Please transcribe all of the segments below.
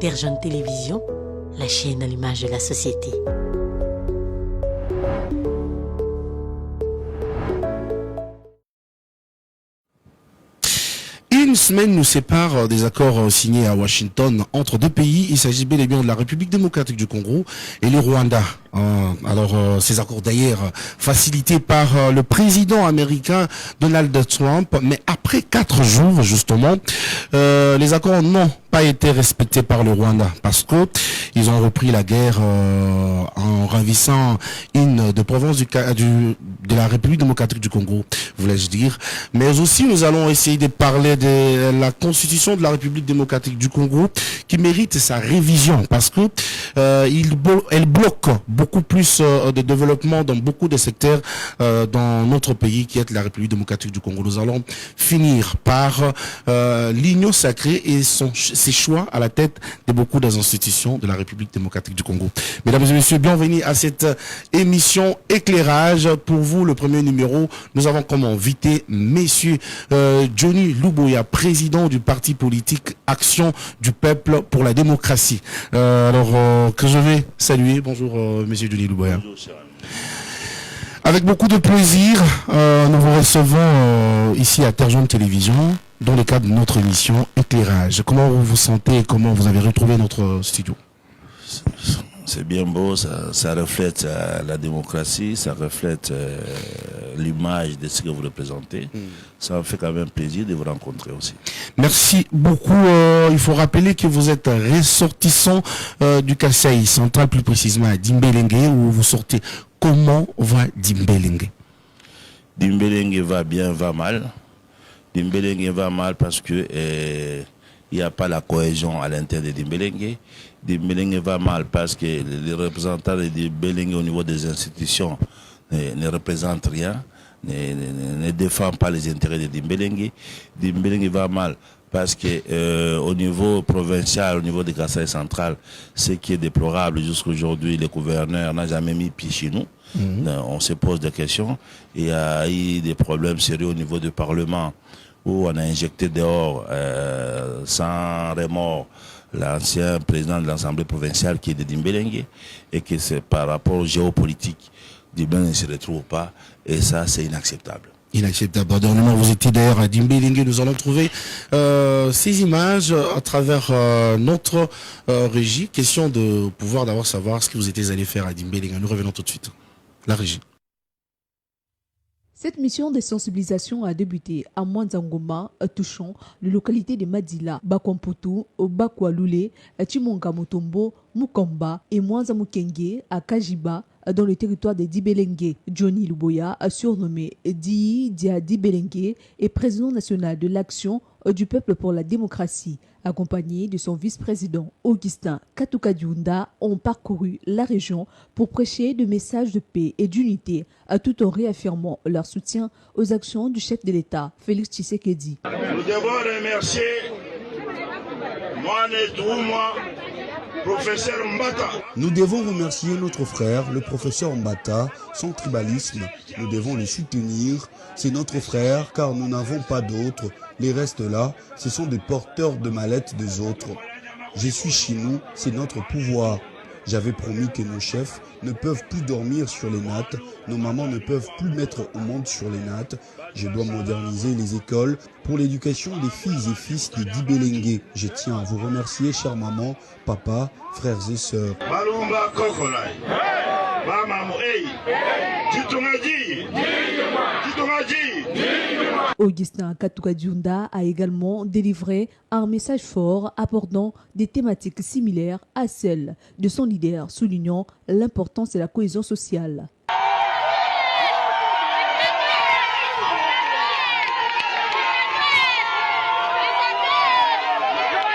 Terre Jeune Télévision, la chaîne à l'image de la société. Une semaine nous sépare des accords signés à Washington entre deux pays. Il s'agit bel et bien de la République démocratique du Congo et le Rwanda. Ces accords d'ailleurs facilités par le président américain Donald Trump, mais après 4 jours justement, les accords n'ont pas été respectés par le Rwanda parce que ils ont repris la guerre en ravissant une de province de la République démocratique du Congo, voulais-je dire. Mais aussi nous allons essayer de parler de la constitution de la République démocratique du Congo qui mérite sa révision parce que elle bloque beaucoup plus de développement dans beaucoup de secteurs dans notre pays qui est la République démocratique du Congo. Nous allons finir par l'union sacrée et ses choix à la tête de beaucoup des institutions de la République démocratique du Congo. Mesdames et messieurs, bienvenue à cette émission Éclairage. Pour vous, le premier numéro, nous avons comme invité messieurs Johnny Luboya, président du parti politique Action du Peuple pour la démocratie. Que je vais saluer. Bonjour monsieur Johnny Luboya. Bonjour, cher ami. Avec beaucoup de plaisir, nous vous recevons ici à Terre Jeune Télévision dans le cadre de notre émission Éclairage. Comment vous vous sentez et comment vous avez retrouvé notre studio? C'est bien beau, ça reflète la démocratie, ça reflète l'image de ce que vous représentez. Ça me fait quand même plaisir de vous rencontrer aussi. Merci beaucoup. Il faut rappeler que vous êtes ressortissant du Kasaï central, plus précisément à Dimbélenge, où vous sortez. Comment va Dimbélenge? Dimbélenge va bien, va mal. Dimbélenge va mal parce que il n'y a pas la cohésion à l'intérieur de Dimbélenge. Dimbélenge va mal parce que les représentants de Dimbélenge au niveau des institutions ne représentent rien, ne défendent pas les intérêts de Dimbélenge. Dimbélenge va mal parce que au niveau provincial, au niveau de Kasaï central, ce qui est déplorable jusqu'aujourd'hui, le gouverneur n'a jamais mis pied chez nous. On se pose des questions. Il y a eu des problèmes sérieux au niveau du Parlement où on a injecté dehors sans remords l'ancien président de l'Assemblée provinciale qui est de Dimbélenge, et que c'est par rapport au géopolitique, Dimbélenge ne se retrouve pas, et ça c'est inacceptable. Inacceptable. Dernièrement, vous étiez d'ailleurs à Dimbélenge. Nous allons trouver ces images à travers notre régie. Question de pouvoir d'abord savoir ce que vous étiez allé faire à Dimbélenge. Nous revenons tout de suite. La régie. Cette mission de sensibilisation a débuté à Mwanzangoma, touchant les localités de Madila, Bakwamputu, Bakwaloulé, Chimonga Mutombo, Mukamba et Mwanzamukenge à Kajiba, dans le territoire de Dimbélenge. Johnny Luboya, surnommé Dia Dimbélenge, est président national de l'Action du Peuple pour la démocratie. Accompagné de son vice-président Augustin Katukadiunda, ont parcouru la région pour prêcher des messages de paix et d'unité, tout en réaffirmant leur soutien aux actions du chef de l'État, Félix Tshisekedi. Nous devons remercier professeur Mbata. Nous devons remercier notre frère, le professeur Mbata. Sans tribalisme, nous devons le soutenir. C'est notre frère, car nous n'avons pas d'autres. Les restes là, ce sont des porteurs de mallettes des autres. Je suis chez nous, c'est notre pouvoir. J'avais promis que nos chefs ne peuvent plus dormir sur les nattes, nos mamans ne peuvent plus mettre au monde sur les nattes. Je dois moderniser les écoles pour l'éducation des filles et fils de Dimbélenge. Je tiens à vous remercier, chère maman, papa, frères et sœurs. Augustin Katukadiunda a également délivré un message fort abordant des thématiques similaires à celles de son leader, soulignant l'importance de la cohésion sociale.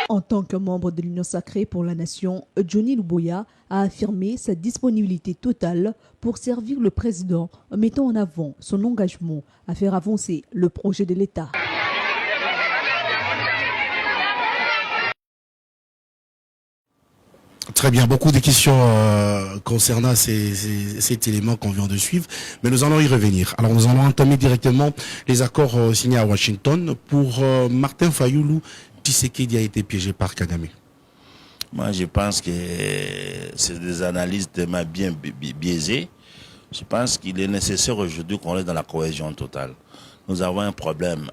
En tant que membre de l'Union sacrée pour la nation, Johnny Luboya a affirmé sa disponibilité totale pour servir le président, mettant en avant son engagement à faire avancer le projet de l'État. Très bien, beaucoup de questions concernant cet élément qu'on vient de suivre, mais nous allons y revenir. Alors nous allons entamer directement les accords signés à Washington. Pour Martin Fayoulou, Tshisekedi a été piégé par Kagame. Moi, je pense que c'est des analyses tellement bien biaisées. Je pense qu'il est nécessaire aujourd'hui qu'on reste dans la cohésion totale. Nous avons un problème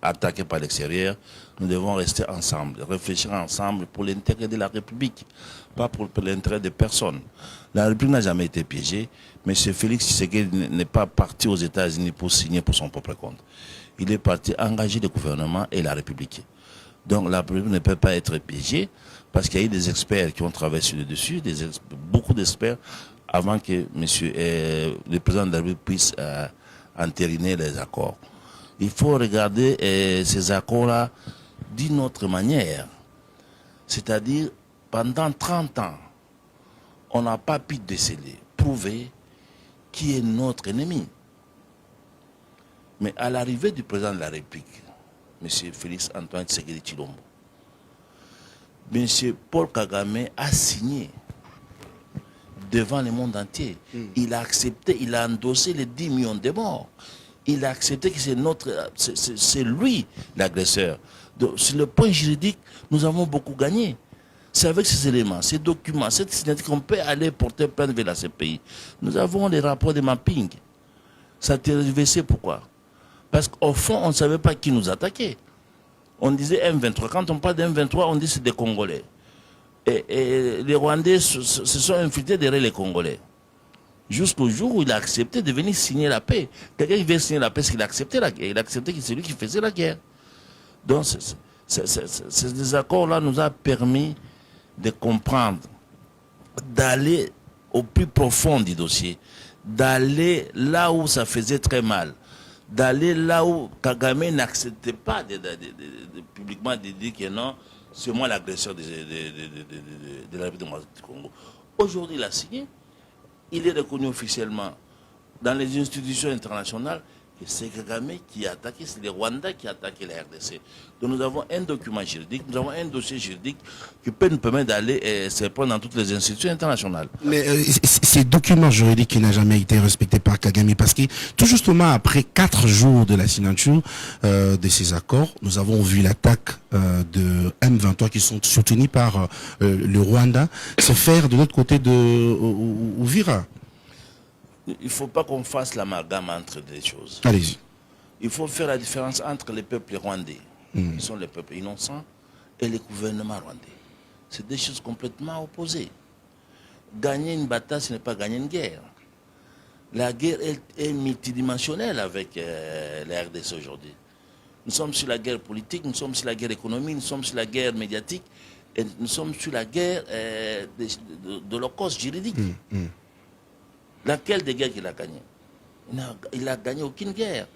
attaqué par l'extérieur. Nous devons rester ensemble, réfléchir ensemble pour l'intérêt de la République, pas pour l'intérêt de personne. La République n'a jamais été piégée. M. Félix Tshisekedi n'est pas parti aux États-Unis pour signer pour son propre compte. Il est parti engager le gouvernement et la République. Donc la République ne peut pas être piégée parce qu'il y a eu des experts qui ont travaillé sur le dessus, beaucoup d'experts, avant que le président de la République puisse entériner les accords. Il faut regarder ces accords-là d'une autre manière. C'est-à-dire, pendant 30 ans, on n'a pas pu déceler, prouver qui est notre ennemi. Mais à l'arrivée du président de la République, M. Félix Antoine Tshisekedi Tshilombo, M. Paul Kagame a signé devant le monde entier. Il a accepté, il a endossé les 10 millions de morts. Il a accepté que c'est lui l'agresseur. Sur le point juridique, nous avons beaucoup gagné. C'est avec ces éléments, ces documents, cette signature qu'on peut aller porter plainte vers la CPI. Nous avons les rapports de mapping. Ça a été réversé, pourquoi? Parce qu'au fond, on ne savait pas qui nous attaquait. On disait M23. Quand on parle de M23, on dit c'est des Congolais. Et les Rwandais se sont infiltrés derrière les Congolais. Jusqu'au jour où il a accepté de venir signer la paix. Quelqu'un qui vient signer la paix, c'est qu'il a accepté la guerre. Il a accepté que c'est lui qui faisait la guerre. Donc, ces accords-là nous ont permis de comprendre, d'aller au plus profond du dossier, d'aller là où ça faisait très mal, d'aller là où Kagame n'acceptait pas publiquement de dire que non, c'est moi l'agresseur de la République démocratique du Congo. Aujourd'hui, il a signé. Il est reconnu officiellement dans les institutions internationales que c'est Kagame qui a attaqué, c'est le Rwanda qui a attaqué la RDC. Donc nous avons un document juridique, nous avons un dossier juridique qui peut nous permettre d'aller se prendre dans toutes les institutions internationales. Mais ces documents juridiques qui n'ont jamais été respectés par Kagame, parce que tout justement après 4 jours de la signature de ces accords, nous avons vu l'attaque de M23 qui sont soutenus par le Rwanda se faire de l'autre côté de Uvira. Il ne faut pas qu'on fasse l'amalgame entre les choses. Allez-y. Il faut faire la différence entre les peuples rwandais, qui sont les peuples innocents, et les gouvernements rwandais. C'est des choses complètement opposées. Gagner une bataille, ce n'est pas gagner une guerre. La guerre est multidimensionnelle avec la RDC aujourd'hui. Nous sommes sur la guerre politique, nous sommes sur la guerre économique, nous sommes sur la guerre médiatique, et nous sommes sur la guerre de l'holocauste juridique. Laquelle des guerres qu'il a gagné? Il n'a gagné aucune guerre.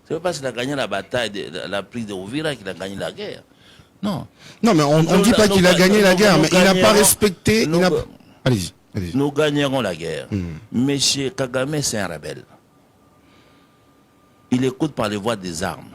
Ce n'est pas parce qu'il a gagné la bataille, la prise de Uvira qu'il a gagné la guerre. Non. Non, mais on ne dit pas qu'il a gagné la guerre, mais il n'a pas respecté... Allez-y. Nous gagnerons la guerre. Monsieur Kagame, c'est un rebelle. Il écoute par les voies des armes.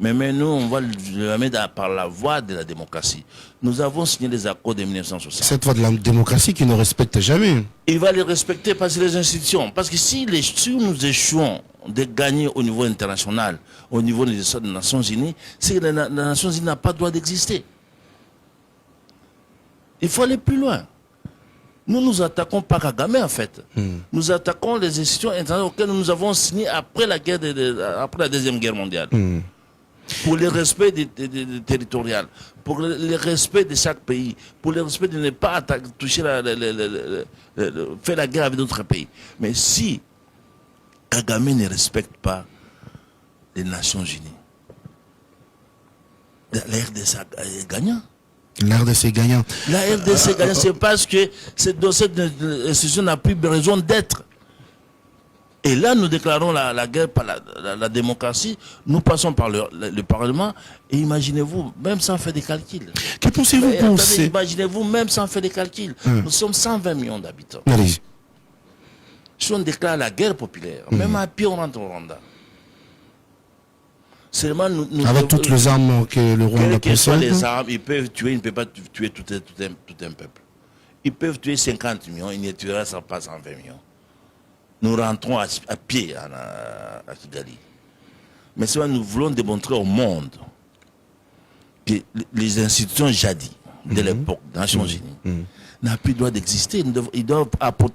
Mais nous, on va le mettre par la voie de la démocratie. Nous avons signé les accords de 1960. Cette voie de la démocratie qui ne respecte jamais. Il va les respecter parce que les institutions. Parce que si nous échouons de gagner au niveau international, au niveau des Nations Unies, c'est que les Nations Unies n'ont pas le droit d'exister. Il faut aller plus loin. Nous attaquons pas Kagame en fait. Nous attaquons les institutions internationales auxquelles nous avons signé après la Deuxième Guerre mondiale. Pour le respect territorial, pour le respect de chaque pays, pour le respect de ne pas toucher faire la guerre avec d'autres pays. Mais si Kagame ne respecte pas les Nations Unies, la RDC est gagnant. La RDC est gagnant. La RDC est gagnant, c'est parce que cette institution n'a plus raison d'être. Et là, nous déclarons la guerre par la démocratie, nous passons par le Parlement, et imaginez-vous, même sans faire des calculs. Que pensez-vous penser? Imaginez-vous, même sans faire des calculs, nous sommes 120 millions d'habitants. Allez-y. Si on déclare la guerre populaire, même à pied, on rentre au Rwanda. Seulement, avec toutes les armes que le Rwanda possède. Quelles que soient les armes, ils peuvent tuer, ils ne peuvent pas tuer tout un peuple. Ils peuvent tuer 50 millions, ils ne tueraient pas 120 millions. Nous rentrons à pied à Kigali. Mais nous voulons démontrer au monde que les institutions jadis, de l'époque des Nations Unies n'a plus le droit d'exister.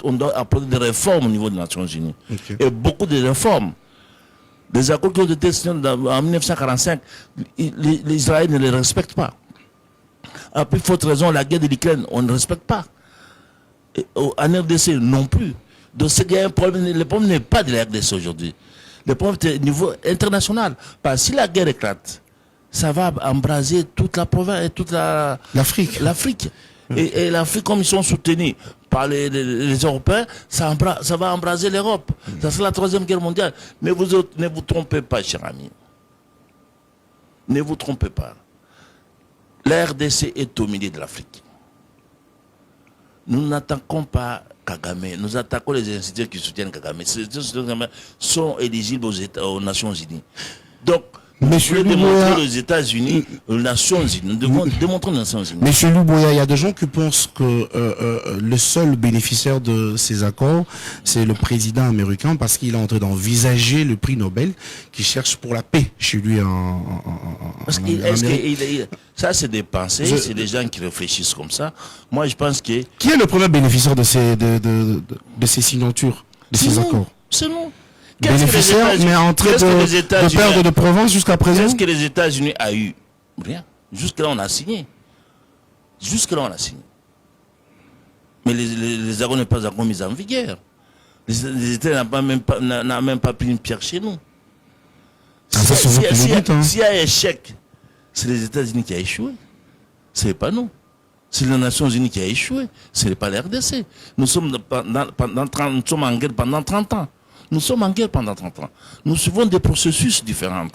On doit apporter des réformes au niveau des Nations Unies. Et beaucoup de réformes. Les accords qui ont été signés en 1945, l'Israël ne les respecte pas. À plus forte raison, la guerre de l'Ukraine, on ne respecte pas. Et en RDC non plus. Donc il y a un problème. Le problème n'est pas de la RDC aujourd'hui. Le problème est au niveau international. Parce que si la guerre éclate, ça va embraser toute la province et toute l'Afrique. Et l'Afrique, comme ils sont soutenus par les Européens, ça va embraser l'Europe. Ça sera la 3e guerre mondiale. Mais vous autres, ne vous trompez pas, cher ami. Ne vous trompez pas. La RDC est au milieu de l'Afrique. Nous n'attaquons pas Kagame, nous attaquons les institutions qui soutiennent Kagame. Ces institutions sont éligibles aux Nations Unies. Donc, Monsieur nous devons démontrer aux États-Unis, aux Nations Unies. Nous devons démontrer aux Nations Unies. Monsieur Luboya, il y a des gens qui pensent que le seul bénéficiaire de ces accords, c'est le président américain parce qu'il est en train d'envisager le prix Nobel qui cherche pour la paix chez lui parce que ça, c'est des pensées, c'est des gens qui réfléchissent comme ça. Moi, je pense que... Qui est le premier bénéficiaire de ces signatures, de ces accords? C'est nous. Bénéficiaire, mais en train de perdre de province jusqu'à présent. Qu'est-ce que les États-Unis ont eu? Rien. Jusque-là, on a signé. Mais les accords n'ont pas encore mis en vigueur. Les États n'ont même pas pris une pierre chez nous. S'il y a échec, c'est les États-Unis qui ont échoué. Ce n'est pas nous. C'est les Nations Unies qui ont échoué. Ce n'est pas la RDC. Nous sommes en guerre pendant 30 ans. Nous sommes en guerre pendant 30 ans. Nous suivons des processus différents.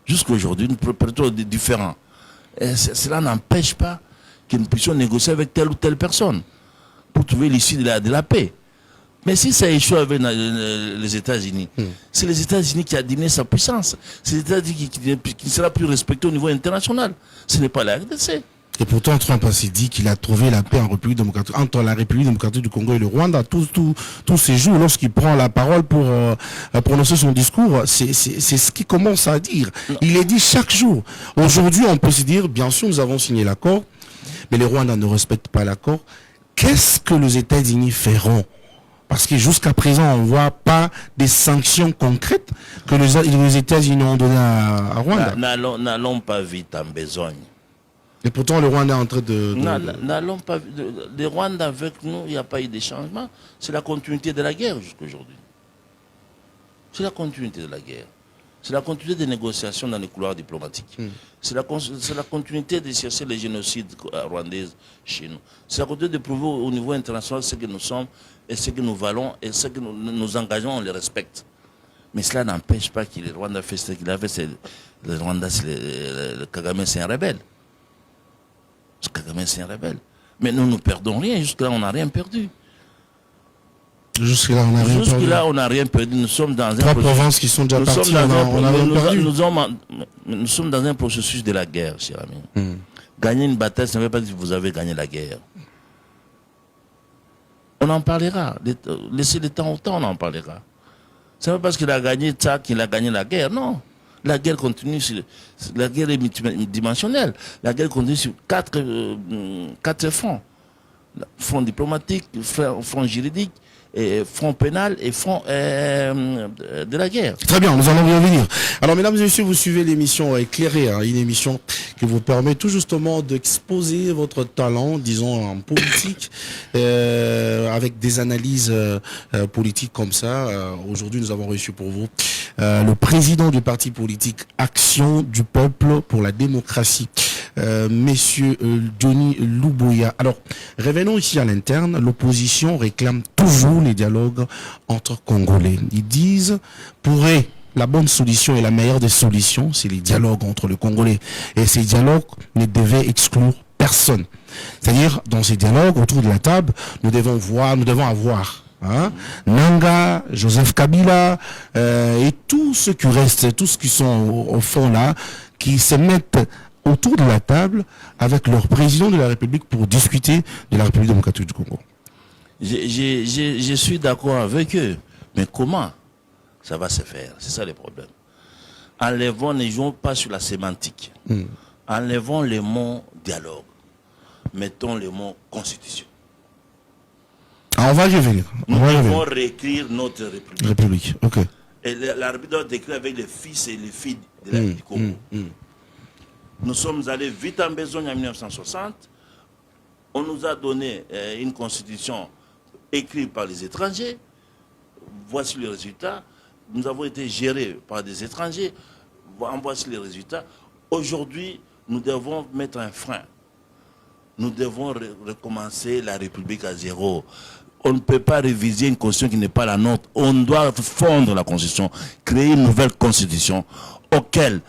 Jusqu'à aujourd'hui, nous préparons différents. Et cela n'empêche pas que nous puissions négocier avec telle ou telle personne pour trouver l'issue de la paix. Mais si ça échoue avec les États-Unis, c'est les États-Unis qui a diminué sa puissance. C'est les États-Unis qui ne sera plus respecté au niveau international. Ce n'est pas la RDC. Et pourtant, Trump a dit qu'il a trouvé la paix en République démocratique, entre la République démocratique du Congo et le Rwanda. Tous ces jours, lorsqu'il prend la parole pour prononcer son discours, c'est ce qu'il commence à dire. Il est dit chaque jour. Aujourd'hui, on peut se dire, bien sûr, nous avons signé l'accord, mais les Rwandais ne respectent pas l'accord. Qu'est-ce que les États-Unis feront? Parce que jusqu'à présent, on ne voit pas des sanctions concrètes que les États-Unis ont données à Rwanda. N'allons pas vite en besogne. Et pourtant, le Rwanda est en train de... N'allons pas... Le Rwanda avec nous, il n'y a pas eu de changement. C'est la continuité de la guerre jusqu'à aujourd'hui. C'est la continuité de la guerre. C'est la continuité des négociations dans les couloirs diplomatiques. C'est la continuité de chercher les génocides rwandais chez nous. C'est la continuité de prouver au niveau international ce que nous sommes et ce que nous valons et ce que nous engageons, on les respecte. Mais cela n'empêche pas que le Rwanda fait ce qu'il a fait. Le Rwanda, le Kagame, c'est un rebelle. Kagame, c'est un rebelle. Mais nous ne perdons rien. Jusque-là, on n'a rien perdu. Jusque-là, on n'a rien perdu. Jusque-là, on n'a rien perdu. Nous sommes dans trois provinces qui sont déjà parties, on n'a rien perdu. Nous sommes dans un processus de la guerre, cher ami. Gagner une bataille, ça ne veut pas dire que vous avez gagné la guerre. On en parlera. Laissez le temps au temps, on en parlera. Ce n'est pas parce qu'il a gagné ça qu'il a gagné la guerre, non. La guerre continue, la guerre est multidimensionnelle. La guerre continue sur quatre fronts. Front diplomatique, front juridique, front pénal et front de la guerre. Très bien, nous allons y revenir. Alors, mesdames et messieurs, vous suivez l'émission Éclairée, une émission qui vous permet tout justement d'exposer votre talent, disons, en politique, avec des analyses politiques comme ça. Aujourd'hui, nous avons reçu pour vous le président du parti politique Action du Peuple pour la démocratie, Monsieur Denis Luboya. Alors, revenons ici à l'interne. L'opposition réclame toujours les dialogues entre Congolais. Ils disent, la bonne solution et la meilleure des solutions, c'est les dialogues entre les Congolais. Et ces dialogues ne devaient exclure personne. C'est-à-dire, dans ces dialogues, autour de la table, nous devons avoir Nanga, Joseph Kabila et tous ceux qui restent, tous ceux qui sont au fond là, qui se mettent autour de la table avec leur président de la République pour discuter de la République démocratique du Congo. Je suis d'accord avec eux, mais comment ça va se faire? C'est ça le problème. Enlevons, ne jouons pas sur la sémantique. Enlevons le mot dialogue. mettons le mot constitution. Ah, on va y revenir. Nous devons réécrire notre République. République, ok. Et la République doit être écrite avec les fils et les filles de la République du Congo. Nous sommes allés vite en besogne en 1960. On nous a donné une constitution écrite par les étrangers. Voici le résultat. Nous avons été gérés par des étrangers. Voici les résultats. Aujourd'hui, nous devons mettre un frein. Nous devons recommencer la République à zéro. On ne peut pas réviser une constitution qui n'est pas la nôtre. On doit fondre la constitution, créer une nouvelle constitution auquel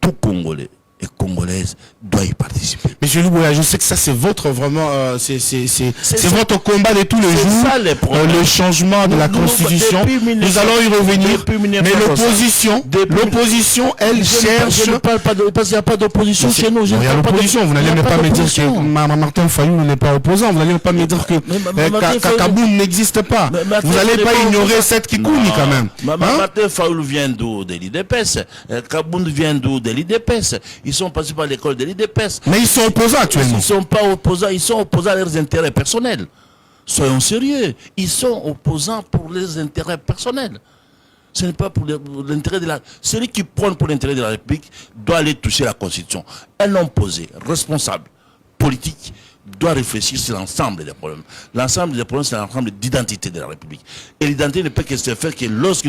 tout Congolais et Congolaises doit y participer. Monsieur Louboya, je sais que ça c'est votre vraiment, c'est votre combat de tous les jours. Le changement de la Constitution. Nous allons y revenir. Mais l'opposition, elle cherche. Je ne parle pas de, parce qu'il n'y a pas d'opposition chez nous. Il y a l'opposition. Vous n'allez même pas me dire que Martin Fayou n'est pas opposant. Vous n'allez pas me dire que Kaboum n'existe pas. Vous n'allez pas ignorer cette Kikouni quand même. Martin Fayou vient d'où? De l'IDPS. Kaboum vient d'où? De l'IDPS. Ils sont passés par l'école de l'IDPS. Mais ils sont opposants actuellement. Ils ne sont pas opposants, ils sont opposants à leurs intérêts personnels. Soyons sérieux. Ils sont opposants pour leurs intérêts personnels. Ce n'est pas pour l'intérêt de la... Celui qui prône pour l'intérêt de la République doit aller toucher la Constitution. Un homme posé, responsable, politique, doit réfléchir sur l'ensemble des problèmes. L'ensemble des problèmes, c'est l'ensemble d'identité de la République. Et l'identité ne peut que se faire que lorsque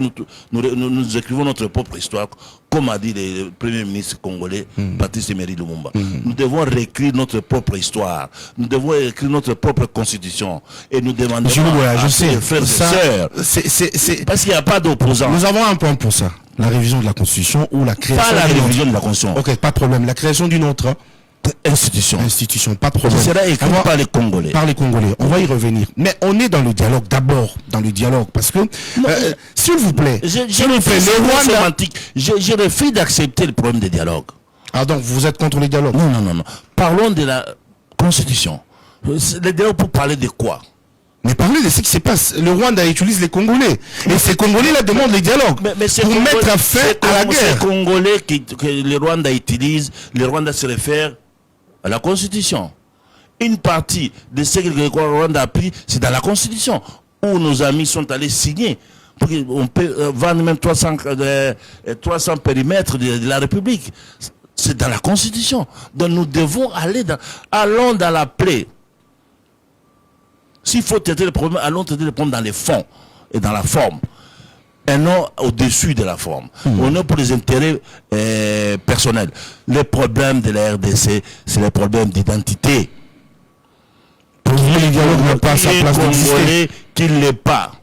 nous écrivons notre propre histoire, comme a dit le Premier ministre congolais, Patrice Emery Lumumba. Nous devons réécrire notre propre histoire. Nous devons écrire notre propre constitution. Et nous demandons je sais, frères et sœurs. Parce qu'il n'y a pas d'opposants. Nous avons un point pour ça. La révision de la Constitution ou la création... Pas la révision de la Constitution. Ok, pas de problème. La création d'une autre... Institution, pas de problème. Ce sera écrit par les Congolais. Par les Congolais, on va y revenir. Mais on est dans le dialogue, d'abord, dans le dialogue, parce que, s'il vous plaît, je refuse d'accepter le problème des dialogues. Ah donc, vous êtes contre les dialogues? Non. Parlons de la Constitution. Les dialogues pour parler de quoi? Mais parlez de ce qui se passe. Le Rwanda utilise les Congolais. Et ces Congolais-là demandent les dialogues pour mettre fin à la guerre. Les Congolais que le Rwanda utilise, le Rwanda se réfère à la Constitution. Une partie de ce que le Rwanda a pris, c'est dans la Constitution, où nos amis sont allés signer. On peut vendre même 300 périmètres de la République. C'est dans la Constitution. Donc nous devons allons dans la plaie. S'il faut traiter le problème, allons traiter le problème dans les fonds et dans la forme. Et non au-dessus de la forme. On est pour les intérêts personnels. Les problèmes de la RDC, c'est les problèmes d'identité. Pour vous, les dialogues n'ont pas sa place d'exister. Qu'il l'est pas.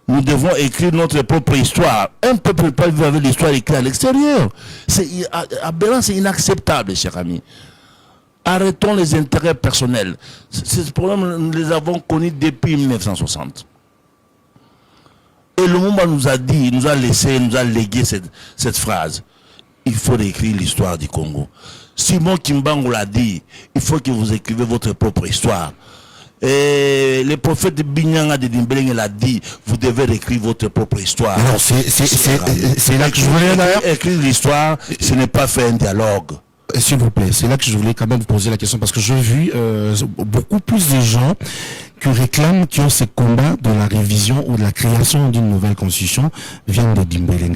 Nous devons écrire notre propre histoire. Un peuple ne peut pas vivre avec l'histoire écrite à l'extérieur. C'est aberrant, c'est inacceptable, chers amis. Arrêtons les intérêts personnels. Ces problèmes, nous les avons connus depuis 1960. Et Lumumba nous a dit, nous a légué cette phrase. Il faut écrire l'histoire du Congo. Simon Kimbangu l'a dit, il faut que vous écrivez votre propre histoire. Et le prophète Binyanga de Dimbélé l'a dit, vous devez écrire votre propre histoire. Alors c'est là que je voulais d'ailleurs. Écrire l'histoire, ce n'est pas faire un dialogue. S'il vous plaît, c'est là que je voulais quand même vous poser la question, parce que j'ai vu beaucoup plus de gens qui ont ces combats de la révision ou de la création d'une nouvelle constitution viennent de Dimbélé.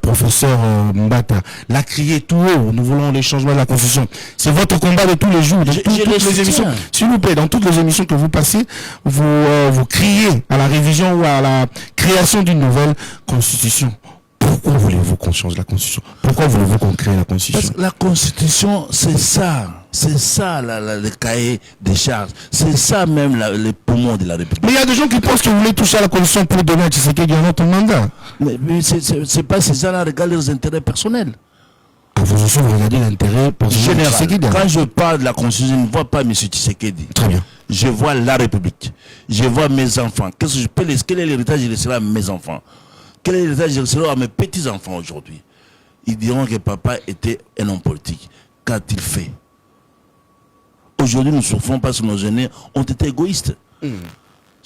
Professeur Mbata l'a crié tout haut, nous voulons les changements de la constitution. C'est votre combat de tous les jours, toutes les émissions. S'il vous plaît, dans toutes les émissions que vous passez, vous criez à la révision ou à la création d'une nouvelle constitution. Pourquoi voulez-vous qu'on change la Constitution? Pourquoi voulez-vous qu'on crée la Constitution? Parce que la Constitution, c'est ça le cahier des charges, c'est ça même les poumons de la République. Mais il y a des gens qui pensent que vous voulez toucher à la Constitution pour donner à Tshisekedi un autre mandat. Mais c'est pas ces gens-là regardent leurs intérêts personnels. Ah, vous aussi, vous regardez l'intérêt personnel de Tshisekedi. Quand je parle de la Constitution, je ne vois pas M. Tshisekedi. Très bien. Je vois la République. Je vois mes enfants. Quel est l'héritage que je laisserai à mes enfants? Quel est l'héritage que je laisserai à mes petits-enfants aujourd'hui? Ils diront que papa était un homme politique. Qu'a-t-il fait? Aujourd'hui, nous souffrons parce que nos aînés ont été égoïstes.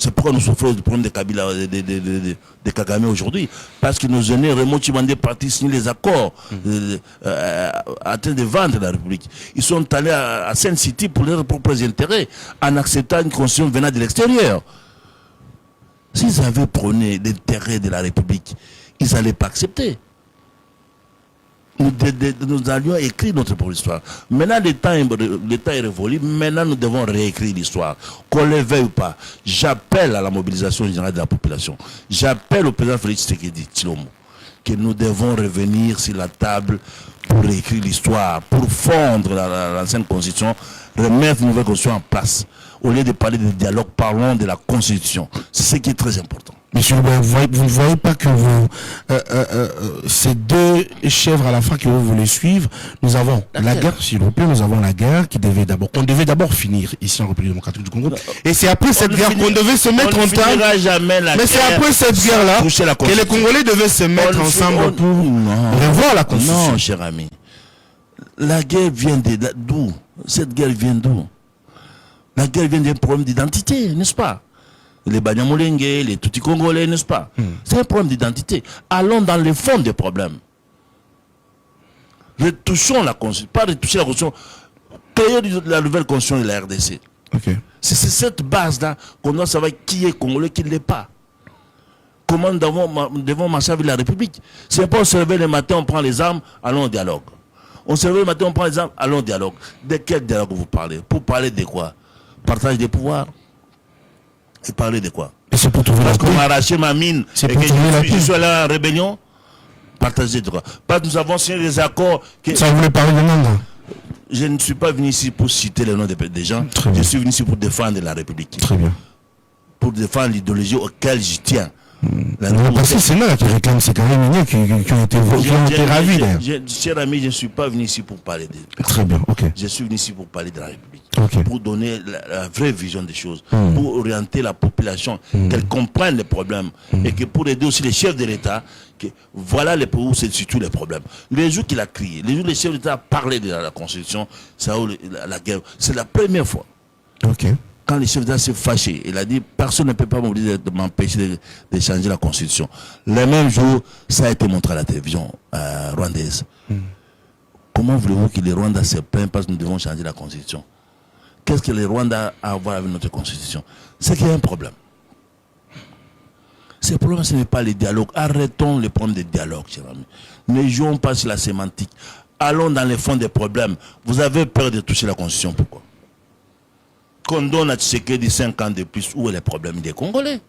C'est pourquoi nous souffrons du problème de Kabila, de Kagame aujourd'hui. Parce que nos aînés, Raymond Chimandé, partis signer les accords, en train de vendre la République. Ils sont allés à Sainte City pour leurs propres intérêts, en acceptant une constitution venant de l'extérieur. S'ils avaient prôné l'intérêt de la République, ils n'allaient pas accepter. Nous allions écrire notre propre histoire. Maintenant, le temps est révolu. Maintenant, nous devons réécrire l'histoire. Qu'on le veuille ou pas. J'appelle à la mobilisation générale de la population. J'appelle au président Félix Tshisekedi Tshilombo que nous devons revenir sur la table pour réécrire l'histoire, pour fondre l'ancienne constitution, remettre une nouvelle constitution en place. Au lieu de parler de dialogue, parlons de la constitution. C'est ce qui est très important. Monsieur Loubert, vous ne voyez pas que ces deux chèvres à la fin que vous voulez suivre, nous avons la guerre, s'il vous plaît, nous avons la guerre qu'on devait d'abord finir ici en République démocratique du Congo. Et c'est après cette guerre qu'on devait se mettre en table. Mais c'est après cette guerre-là que les Congolais devaient se mettre ensemble pour revoir la Constitution. Non, cher ami. La guerre vient d'où? Cette guerre vient d'où? La guerre vient d'un problème d'identité, n'est-ce pas? Les Banyamulenge, les Tutsi Congolais, n'est-ce pas? C'est un problème d'identité. Allons dans le fond des problèmes. Retouchons la Constitution, pas retoucher la Constitution, créer la nouvelle Constitution de la RDC. Okay. C'est cette base-là qu'on doit savoir qui est Congolais, qui ne l'est pas. Comment nous devons marcher avec la République. C'est pas on se réveille le matin, on prend les armes, allons au dialogue. On se réveille le matin, on prend les armes, allons au dialogue. De quel dialogue vous parlez? Pour parler de quoi? Partage des pouvoirs. Et parler de quoi? Et c'est pour trouver la paix. Parce qu'on m'a arraché ma mine et que je suis allé en rébellion. Partager de quoi? Parce que nous avons signé des accords. Ça voulait parler de monde. Je ne suis pas venu ici pour citer les noms des gens. Je suis venu ici pour défendre la République. Très bien. Pour défendre l'idéologie auquel j'y tiens. Parce que c'est là qui réclament ces carabiniers qui ont été ravis d'ailleurs. Cher ami, je ne suis pas venu ici pour parler de personnes. Très bien, ok. Je suis venu ici pour parler de la République. Okay. Pour donner la vraie vision des choses. Pour orienter la population, qu'elle comprenne les problèmes. Et que pour aider aussi les chefs de l'État, que voilà où se situent les problèmes. Les jours qu'il a crié, les jours où les chefs de l'État parlaient de la Constitution, ça, la guerre, c'est la première fois. Ok. Quand les chefs d'État s'est fâché, il a dit personne ne peut pas m'empêcher de changer la Constitution. Le même jour, ça a été montré à la télévision rwandaise. Comment voulez-vous que les Rwandais se plaignent parce que nous devons changer la Constitution? Qu'est-ce que les Rwandais ont à voir avec notre Constitution? C'est qu'il y a un problème. Ce problème, ce n'est pas le dialogue. Arrêtons les problèmes de dialogue, cher ami. Ne jouons pas sur la sémantique. Allons dans les fonds des problèmes. Vous avez peur de toucher la Constitution, pourquoi? Qu'on donne à Tshisekedi 5 ans de plus, où est le problème des Congolais?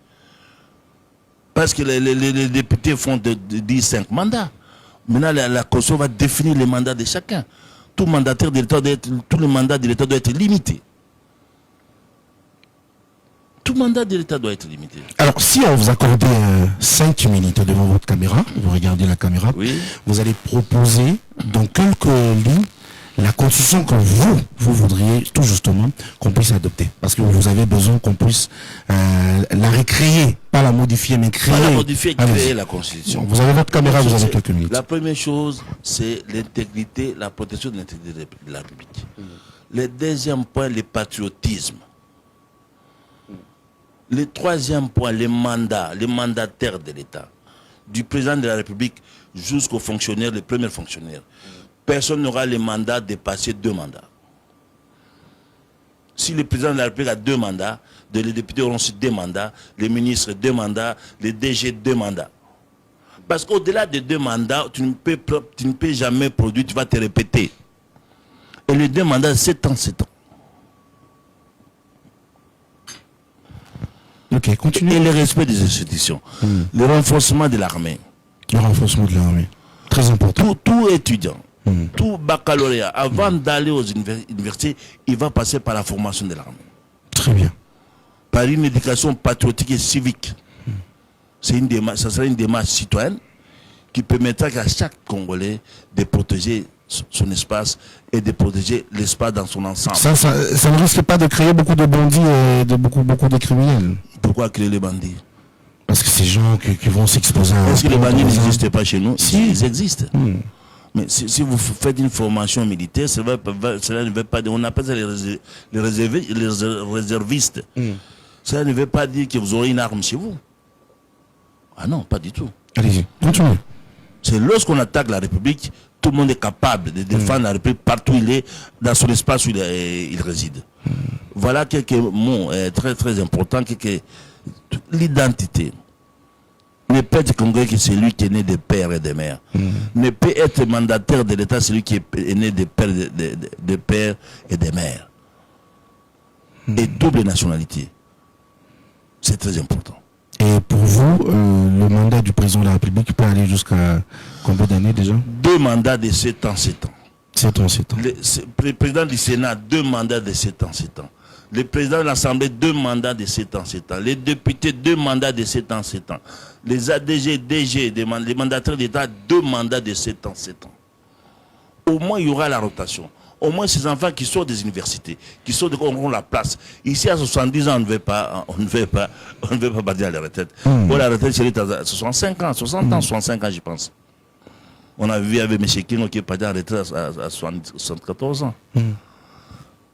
Parce que les députés font 10-5 mandats. Maintenant, la Constitution va définir les mandats de chacun. Tout mandataire de l'État tout le mandat de l'État doit être limité. Tout mandat de l'État doit être limité. Alors, si on vous accordait 5 minutes devant votre caméra, vous regardez la caméra, oui. Vous allez proposer dans quelques lignes la constitution que vous voudriez tout justement qu'on puisse adopter. Parce que vous avez besoin qu'on puisse la recréer, pas la modifier, mais créer. Pas la modifier, créer la constitution. Vous avez votre caméra, vous avez quelques minutes. La première chose, c'est l'intégrité, la protection de l'intégrité de la République. Le deuxième point, le patriotisme. Le troisième point, les mandats, les mandataires de l'État. Du président de la République jusqu'aux fonctionnaires, les premiers fonctionnaires. Personne n'aura le mandat de passer 2 mandats. Si le président de la République a 2 mandats, les députés auront aussi 2 mandats, les ministres 2 mandats, les DG 2 mandats. Parce qu'au-delà de 2 mandats, tu ne peux jamais produire, tu vas te répéter. Et les 2 mandats, 7 ans, 7 ans. Ok, continue. Et le respect des institutions. Le renforcement de l'armée. Le renforcement de l'armée. Très important. Tout étudiant, tout baccalauréat, avant d'aller aux universités, il va passer par la formation de l'armée. Très bien. Par une éducation patriotique et civique. Ça sera une démarche citoyenne qui permettra à chaque Congolais de protéger son espace et de protéger l'espace dans son ensemble. Ça ne risque pas de créer beaucoup de bandits et de beaucoup de criminels. Pourquoi créer les bandits? Parce que ces gens qui vont s'exposer à... Est-ce que les bandits n'existent pas chez nous? Si. Ils existent. Mais si vous faites une formation militaire, cela ne veut pas dire... On appelle ça les réservistes. Cela ne veut pas dire que vous aurez une arme chez vous. Ah non, pas du tout. Allez-y, continuez. C'est lorsqu'on attaque la République, tout le monde est capable de défendre la République partout où il est, dans son espace où il réside. Voilà quelques mots très très importants, l'identité. Ne peut être congolais que celui qui est né des pères et des mères. Ne peut être mandataire de l'État celui qui est né des pères, de pères et des mères. Et double nationalité. C'est très important. Et pour vous, le mandat du président de la République peut aller jusqu'à combien d'années déjà? 2 mandats de 7 ans, 7 ans. 7 ans, 7 ans. Le président du Sénat, 2 mandats de 7 ans, 7 ans. Le président de l'Assemblée, 2 mandats de 7 ans, 7 ans. Les députés, 2 mandats de 7 ans, 7 ans. Les ADG, DG, les mandataires d'État, 2 mandats de 7 ans, 7 ans. Au moins, il y aura la rotation. Au moins, ces enfants qui sortent des universités, qui sortent auront la place. Ici, à 70 ans, on ne veut pas partir à la retraite. Pour la retraite, c'est à 65 ans, 60 ans, 65 ans, je pense. On a vu avec M. Kingo qui est parti à la retraite à 74 ans.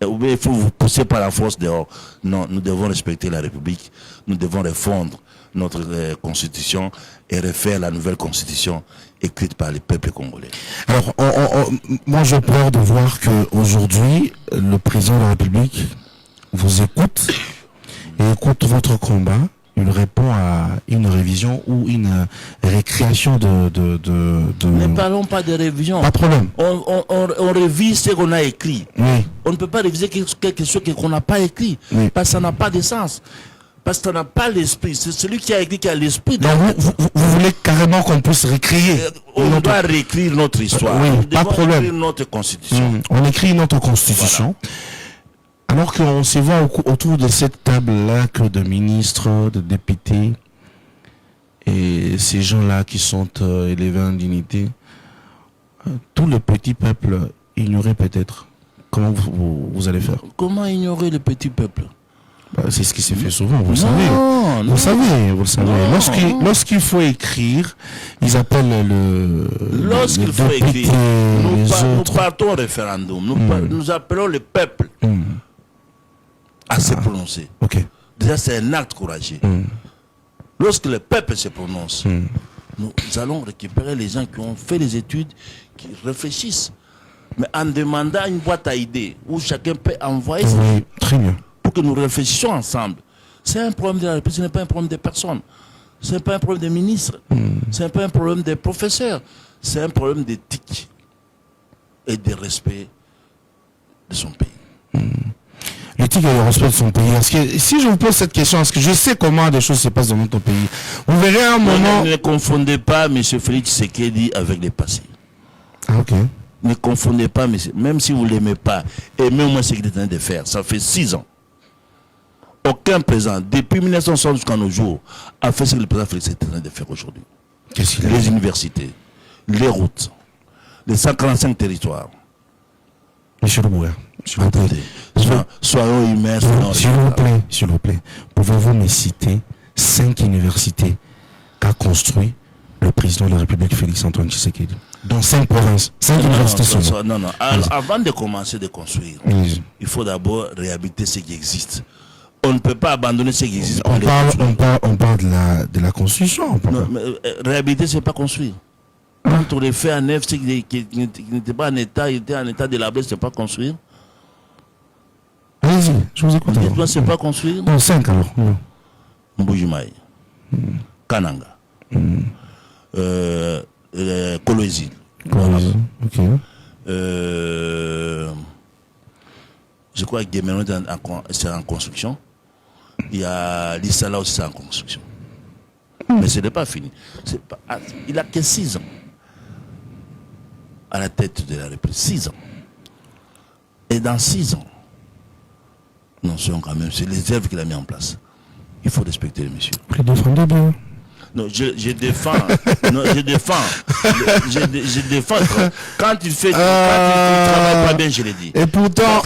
Ou bien il faut vous pousser par la force dehors. Non, nous devons respecter la République. Nous devons refondre notre constitution et refaire la nouvelle constitution écrite par les peuples congolais. Alors, moi j'ai peur de voir qu'aujourd'hui, le président de la République vous écoute et écoute votre combat. Il répond à une révision ou une récréation de... Ne parlons pas de révision. Pas de problème. On révise ce qu'on a écrit. Oui. On ne peut pas réviser quelque chose qu'on n'a pas écrit. Oui. Parce que ça n'a pas de sens. Parce que ça n'a pas l'esprit. C'est celui qui a écrit qui a l'esprit. Donc vous voulez carrément qu'on puisse réécrire On doit réécrire notre histoire. Oui, Nous pas de devons problème. écrire notre constitution. On écrit notre constitution. Voilà. Alors qu'on se voit autour de cette table-là que de ministres, de députés, et ces gens-là qui sont élevés en dignité, tout le petit peuple ignoré peut-être. Comment vous allez faire? Comment ignorer le petit peuple? C'est ce qui s'est fait souvent, vous le savez. Vous le savez. Lorsqu'il faut écrire, ils appellent Lorsqu'il faut écrire, nous partons au référendum. Nous appelons le peuple à se prononcer. Okay. Déjà, c'est un acte courageux. Lorsque le peuple se prononce, nous allons récupérer les gens qui ont fait les études, qui réfléchissent. Mais en demandant une boîte à idées où chacun peut envoyer très bien. Pour que nous réfléchissions ensemble. C'est un problème de la République, ce n'est pas un problème des personnes. Ce n'est pas un problème des ministres. Ce n'est pas un problème des professeurs. C'est un problème d'éthique et de respect de son pays. L'éthique et le respect de son pays. Parce que si je vous pose cette question, parce que je sais comment des choses se passent dans notre pays, vous verrez un moment... Ne confondez pas M. Félix Tshisekedi avec les passés. Ah, ok. Ne confondez pas, même si vous ne l'aimez pas, aimez-moi ce qu'il est en train de faire. Ça fait 6 ans. Aucun président, depuis 1960 jusqu'à nos jours, a fait ce que le président Félix est en train de faire aujourd'hui. Qu'est-ce qu'il a fait? Les universités, les routes, les 145 territoires. Monsieur le Bouya, s'il vous plaît. Soyons humains. S'il vous plaît, pouvez-vous me citer 5 universités qu'a construit le président de la République, Félix Antoine Tshisekedi, dans 5 provinces, 5 universités seulement? Non. Alors, avant de commencer de construire, il faut d'abord réhabiliter ce qui existe. On ne peut pas abandonner ce qui existe. On parle de la construction. Non, mais, réhabiliter, ce n'est pas construire. Quand on les fait à neuf, ce qui n'était pas en état, il était en état délabré, ce n'est pas construire. Allez-y, je vous écoute. Dites-moi, ce n'est pas construire. Non, 5 alors. Mbujimaï, Kananga, Kolwezi. Ok. Je crois que Guémenon c'est en construction. Il y a l'Issala aussi, c'est en construction. Mais ce n'est pas fini. Il a que 6 ans à la tête de la République. 6 ans. Et dans 6 ans, non, quand même, c'est les œuvres qu'il a mis en place. Il faut respecter le monsieur. Vous défendez bien. Non, je défends. Non, je défends. Je défends. Quand il fait, quand il travaille pas bien, je l'ai dit. Et pourtant,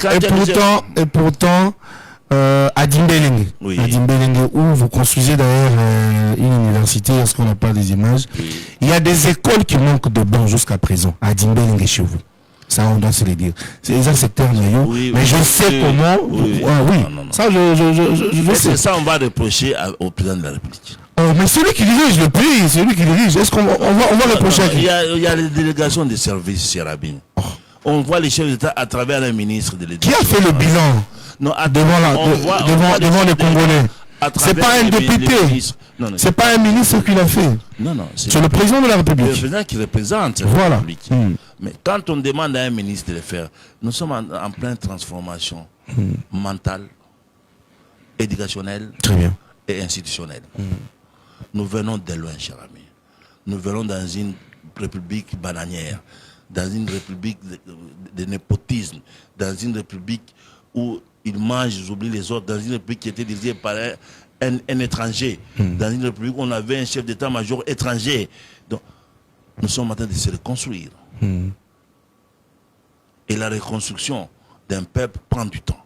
à Dimbelenge, oui. À Dimbelenge, où vous construisez d'ailleurs une université, est-ce qu'on n'a pas des images? Oui. Il y a des écoles qui manquent de bancs jusqu'à présent, à Dimbelenge chez vous. Ça, on doit se le dire. C'est ça, c'est terme, Oui, mais oui, je oui, sais oui, comment. oui. Ah, oui. Non. Ça, je sais. C'est ça, on va reprocher au président de la République. Oh, mais celui qui dirige le pays, c'est lui qui dirige. Est-ce qu'on va reprocher à qui? Il y a les délégations de services, cher Rabin. On voit les chefs d'État à travers un ministre de l'État. Qui a fait le bilan non, devant les Congolais? C'est pas un député. C'est pas un ministre qui l'a fait. Non. C'est le président de la République. Le président qui représente la Voilà. République. Mais quand on demande à un ministre de le faire, nous sommes en pleine transformation mentale, éducationnelle Très bien. et institutionnelle. Nous venons de loin, cher ami. Nous venons dans une république bananière, dans une république de népotisme, dans une république où ils mangent, ils oublient les autres, dans une république qui était dirigée par un étranger, dans une république où on avait un chef d'état-major étranger. Donc, nous sommes en train de se reconstruire. Et la reconstruction d'un peuple prend du temps.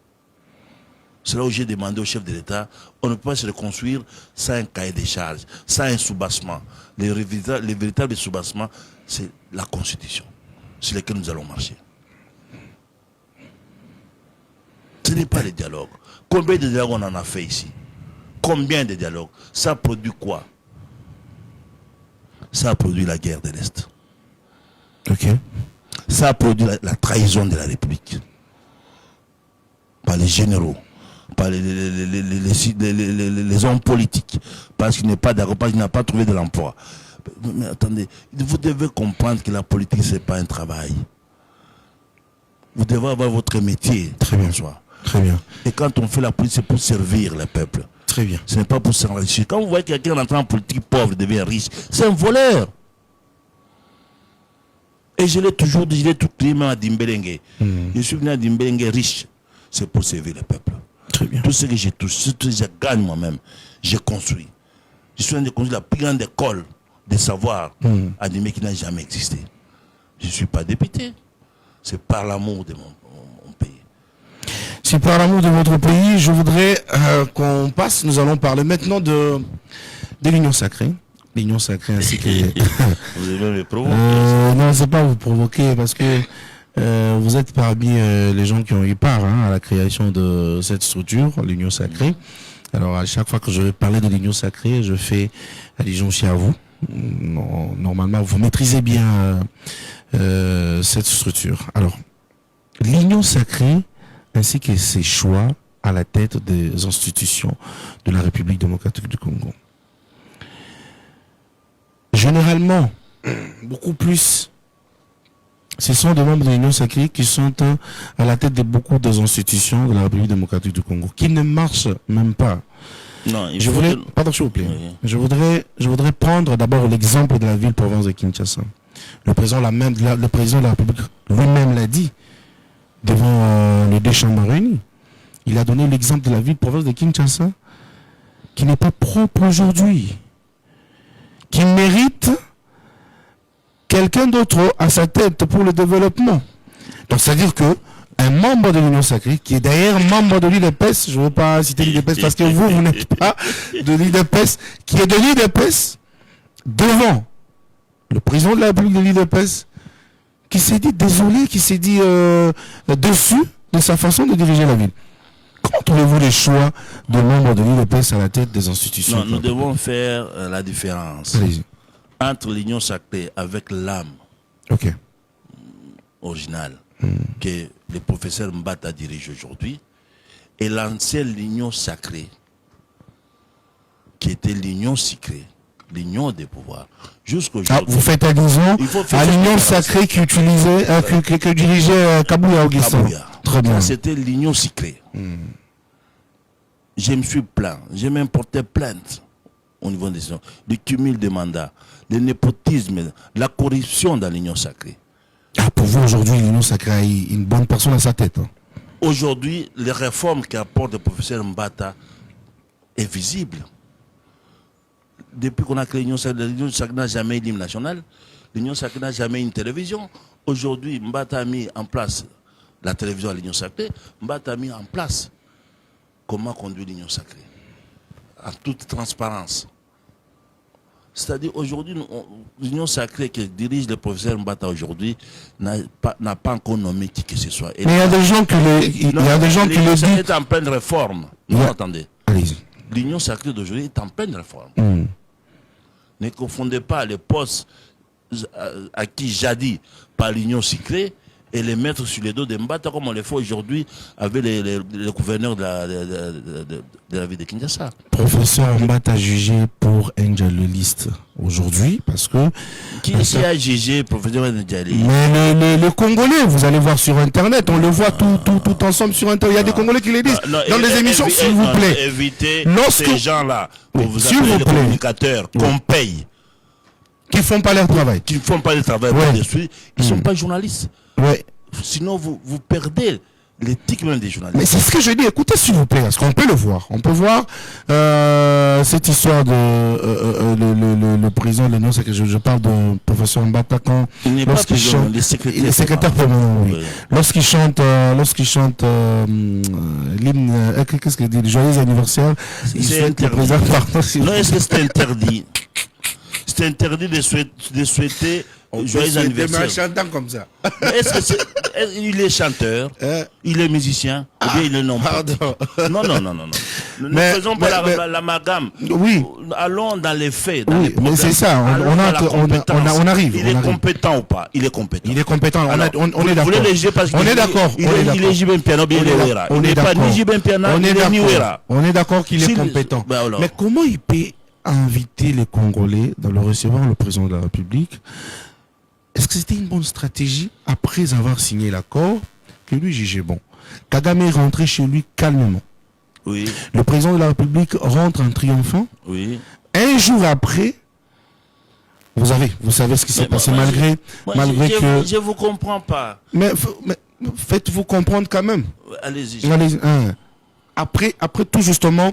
C'est là où j'ai demandé au chef de l'État, on ne peut pas se reconstruire sans un cahier des charges, sans un soubassement. Les véritables soubassements, c'est la Constitution sur laquelle nous allons marcher. Ce n'est pas le dialogue. Combien de dialogues on en a fait ici? Combien de dialogues? Ça produit quoi? Ça a produit la guerre de l'Est. Ok. Ça a produit la trahison de la République. Par les généraux, par les hommes politiques, parce qu'il n'est pas d'accord, parce qu'il n'a pas trouvé de l'emploi. Mais attendez, vous devez comprendre que la politique, ce n'est pas un travail. Vous devez avoir votre métier. Très bien. Très bien. Et quand on fait la politique, c'est pour servir le peuple. Très bien. Ce n'est pas pour s'enrichir. Quand vous voyez quelqu'un entrant en politique pauvre devient riche, c'est un voleur. Et je l'ai toujours dit, je l'ai tout dit même à Dimbelenge. Je suis venu à Dimbelenge riche. C'est pour servir le peuple. Très bien. Tout ce que j'ai touché, tout ce que je gagne moi-même, j'ai construit. Je suis en train de construire la plus grande école de savoir à Dimbé qui n'a jamais existé. Je ne suis pas député. C'est par l'amour de mon pays. C'est par l'amour de votre pays. Je voudrais qu'on passe, nous allons parler maintenant de l'Union sacrée. L'Union sacrée ainsi que... Vous avez me provoquer. Non, c'est pas vous provoquer parce que vous êtes parmi les gens qui ont eu part à la création de cette structure, l'Union sacrée. Alors à chaque fois que je vais parler de l'Union sacrée, je fais allusion aussi à vous. Normalement, vous maîtrisez bien cette structure. Alors, l'Union sacrée ainsi que ses choix à la tête des institutions de la République démocratique du Congo. Généralement, beaucoup plus, ce sont des membres de l'Union sacrée qui sont à la tête de beaucoup des institutions de la République démocratique du Congo, qui ne marchent même pas. Non, Pardon, s'il vous plaît. Oui. Je voudrais prendre d'abord l'exemple de la ville-province de Kinshasa. Le président de la République lui-même l'a dit devant les deux chambres réunies. Il a donné l'exemple de la ville-province de Kinshasa qui n'est pas propre aujourd'hui, qui mérite quelqu'un d'autre à sa tête pour le développement. Donc, c'est-à-dire que un membre de l'Union sacrée, qui est d'ailleurs membre de l'UDPS, je ne veux pas citer l'UDPS parce que vous n'êtes pas de l'UDPS, qui est de l'UDPS devant le président de la République de l'UDPS, qui s'est dit désolé, qui s'est dit déçu de sa façon de diriger la ville. Comment trouvez-vous les choix de membres de l'UDPS à la tête des institutions? Non, nous devons faire la différence entre l'Union sacrée avec l'âme originale que le professeur Mbata dirige aujourd'hui et l'ancienne Union sacrée qui était l'Union sacrée, l'Union des pouvoirs. Jusqu'aujourd'hui. Vous faites allusion à l'Union sacrée qui utilisait, que dirigeait Kabouya Augustin. Très bien. C'était l'Union sacrée. Je me suis plaint, j'ai même porté plainte au niveau des gens, du cumul de mandats, le népotisme, la corruption dans l'Union sacrée. Pour vous, aujourd'hui, l'Union sacrée a une bonne personne à sa tête. Aujourd'hui, les réformes qu'apporte le professeur Mbata est visible. Depuis qu'on a créé l'Union sacrée n'a jamais eu l'hymne national, l'Union sacrée n'a jamais eu une télévision. Aujourd'hui, Mbata a mis en place la télévision à l'Union sacrée, Mbata a mis en place comment conduire l'Union sacrée, en toute transparence. C'est-à-dire, aujourd'hui, l'Union sacrée qui dirige le professeur Mbata aujourd'hui n'a pas encore nommé qui que ce soit. Mais il y a des gens qui le disent. est en pleine réforme. Non, attendez. Allez-y. L'Union sacrée d'aujourd'hui est en pleine réforme. Ne confondez pas les postes acquis jadis par l'Union sacrée et les mettre sur les dos de Mbata comme on le fait aujourd'hui avec les gouverneurs de la ville de Kinshasa. Professeur Mbata jugé pour Angeloliste aujourd'hui parce que... Qui a jugé professeur Angeloliste? Mais le Congolais, vous allez voir sur Internet, on le voit tout ensemble sur Internet. Il y a des Congolais qui le disent dans les émissions, s'il vous plaît. Évitez ces gens-là, pour vous s'il appeler vous les plaît, communicateurs, qu'on paye. Qui font pas leur travail. Qui ne font pas le travail Ouais. dessus, ils ne sont pas journalistes. Ouais. Sinon, vous perdez l'éthique même des journalistes. Mais c'est ce que je dis, écoutez s'il vous plaît, parce qu'on peut le voir. On peut voir cette histoire de le président de l'Union, c'est que je parle de professeur Mbata quand Il n'est pas président, il est secrétaire. il est secrétaire permanent, oui. Oui. Lorsqu'il chante l'hymne, qu'est-ce qu'il dit, joyeux anniversaire, il C'est souhaite le interdit. président, pardon, Non, est-ce que c'est interdit? C'est interdit de souhaiter joyeux anniversaire. chantant comme ça. Est-ce que il est chanteur, il est musicien, ou bien il est non pas? Pardon. Non. Ne Mais- faisons pas mais- l'amalgame. Oui. Allons dans les faits. Dans Oui, les mais problèmes. c'est ça, Allons on dans a- la on a- compétence. on arrive, Il on est arrive. compétent ou pas? Il est compétent. Il est compétent, Alors, on vous est d'accord. voulez le juger parce On qu'il est d'accord, il on est est d'accord. Jibin Piano, bien il est Wera. On Il est n'est pas d'accord. ni Jibin Piano, On il est est ni d'accord. Wera. On est d'accord qu'il est S'il- compétent. Ben alors. Mais comment il peut inviter les Congolais dans le recevoir le président de la République? Est-ce que c'était une bonne stratégie après avoir signé l'accord que lui jugeait bon? Kagame est rentré chez lui calmement. Oui, Le président de la République rentre en triomphant. oui. Un jour après, vous savez ce qui s'est Mais passé moi, malgré que... Je vous comprends pas. Mais faites-vous comprendre quand même. Allez-y. Allez, après tout justement,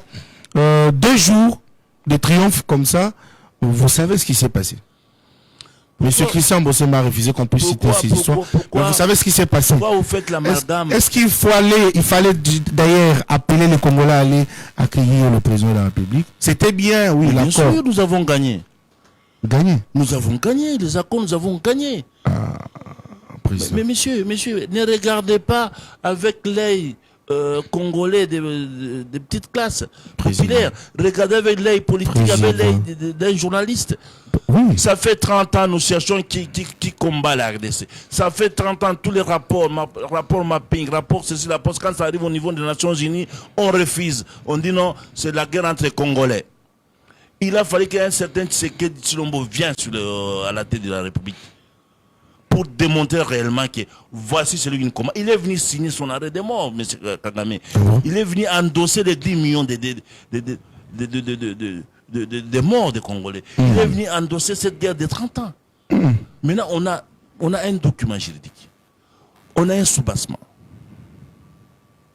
2 jours de triomphe comme ça, vous savez ce qui s'est passé. Monsieur Christian Bossé m'a refusé qu'on puisse citer ces histoires. Mais vous savez ce qui s'est passé. Pourquoi vous faites l'amalgame? Est-ce qu'il fallait d'ailleurs appeler les Congolais à aller accueillir le président de la République? C'était bien, oui, Bien l'accord. sûr, nous avons gagné. Gagné. Nous avons gagné. Les accords, nous avons gagné. Président. Mais monsieur, ne regardez pas avec l'œil congolais des petites classes populaires. Regardez avec l'œil politique, avec l'œil d'un journaliste. Oui. Ça fait 30 ans, nous cherchons qui combat la RDC. Ça fait 30 ans, tous les rapports mapping, rapports ceci, rapports, quand ça arrive au niveau des Nations Unies, on refuse. On dit non, c'est la guerre entre les Congolais. Il a fallu qu'un certain Tshisekedi Tshilombo vienne à la tête de la République pour démontrer réellement que voici celui qui nous combat. Il est venu signer son arrêt de mort, M. Kagame. Il est venu endosser les 10 millions de morts des Congolais. Il est venu endosser cette guerre de 30 ans. Maintenant, on a un document juridique. On a un soubassement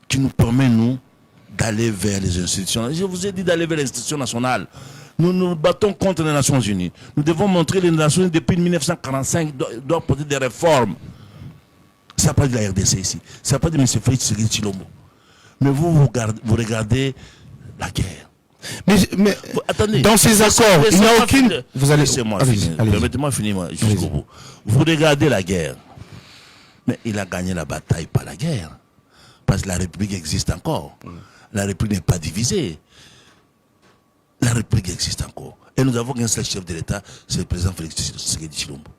qui nous permet, nous, d'aller vers les institutions. Je vous ai dit d'aller vers les institutions nationales. Nous nous battons contre les Nations Unies. Nous devons montrer que les Nations Unies, depuis 1945, doivent porter des réformes. Ça n'a pas de la RDC ici. Ça n'a pas de M. Félix Tshisekedi Tshilombo. Mais vous regardez la guerre. Mais Attendez. dans ces accords, il n'y a aucune... Vous allez... Laissez-moi Allez-y, finir. allez-y. Permettez-moi de finir jusqu'au bout. Vous regardez la guerre. Mais il a gagné la bataille, pas la guerre. Parce que la République existe encore. La République n'est pas divisée. La République existe encore. Et nous avons un seul chef de l'État, c'est le président Félix Tshisekedi Tshilombo.